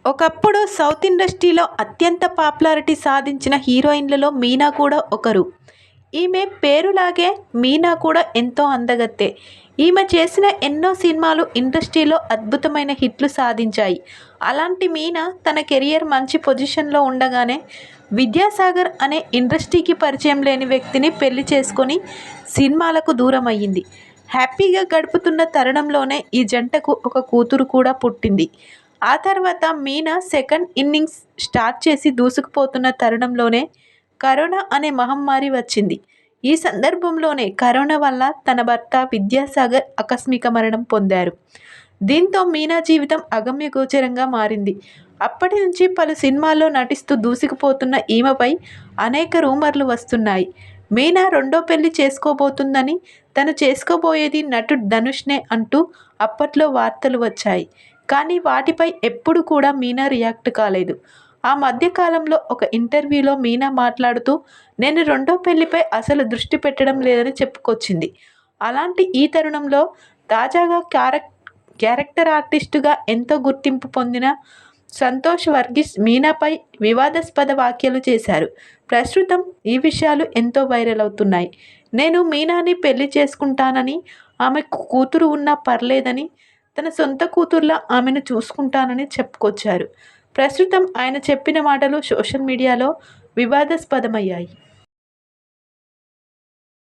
ఒకప్పుడు సౌత్ ఇండస్ట్రీలో అత్యంత పాపులారిటీ సాధించిన హీరోయిన్లలో మీనా కూడా ఒకరు. ఈమె పేరులాగే మీనా కూడా ఎంతో అందగత్తె. ఈమె చేసిన ఎన్నో సినిమాలు ఇండస్ట్రీలో అద్భుతమైన హిట్లు సాధించాయి. అలాంటి మీనా తన కెరియర్ మంచి పొజిషన్లో ఉండగానే విద్యాసాగర్ అనే ఇండస్ట్రీకి పరిచయం లేని వ్యక్తిని పెళ్లి చేసుకొని సినిమాలకు దూరం అయ్యింది. హ్యాపీగా గడుపుతున్న తరుణంలోనే ఈ జంటకు ఒక కూతురు కూడా పుట్టింది. ఆ తర్వాత మీనా సెకండ్ ఇన్నింగ్స్ స్టార్ట్ చేసి దూసుకుపోతున్న తరుణంలోనే కరోనా అనే మహమ్మారి వచ్చింది. ఈ సందర్భంలోనే కరోనా వల్ల తన భర్త విద్యాసాగర్ ఆకస్మిక మరణం పొందారు. దీంతో మీనా జీవితం అగమ్యగోచరంగా మారింది. అప్పటి నుంచి పలు సినిమాల్లో నటిస్తూ దూసుకుపోతున్న ఈమెపై అనేక రూమర్లు వస్తున్నాయి. మీనా రెండో పెళ్లి చేసుకోబోతుందని, తను చేసుకోబోయేది నటుడు ధనుష్నే అంటూ అప్పట్లో వార్తలు వచ్చాయి. కానీ వాటిపై ఎప్పుడు కూడా మీనా రియాక్ట్ కాలేదు. ఆ మధ్యకాలంలో ఒక ఇంటర్వ్యూలో మీనా మాట్లాడుతూ నేను రెండో పెళ్లిపై అసలు దృష్టి పెట్టడం లేదని చెప్పుకొచ్చింది. అలాంటి ఈ తరుణంలో తాజాగా క్యారెక్టర్ ఆర్టిస్టుగా ఎంతో గుర్తింపు పొందిన సంతోష్ వర్గీస్ మీనాపై వివాదాస్పద వ్యాఖ్యలు చేశారు. ప్రస్తుతం ఈ విషయాలు ఎంతో వైరల్ అవుతున్నాయి. నేను మీనాని పెళ్లి చేసుకుంటానని, ఆమె కూతురు ఉన్నా పర్లేదని, తన సొంత కూతుర్లా ఆమెను చూసుకుంటానని చెప్పుకొచ్చారు. ప్రస్తుతం ఆయన చెప్పిన మాటలు సోషల్ మీడియాలో వివాదాస్పదమయ్యాయి.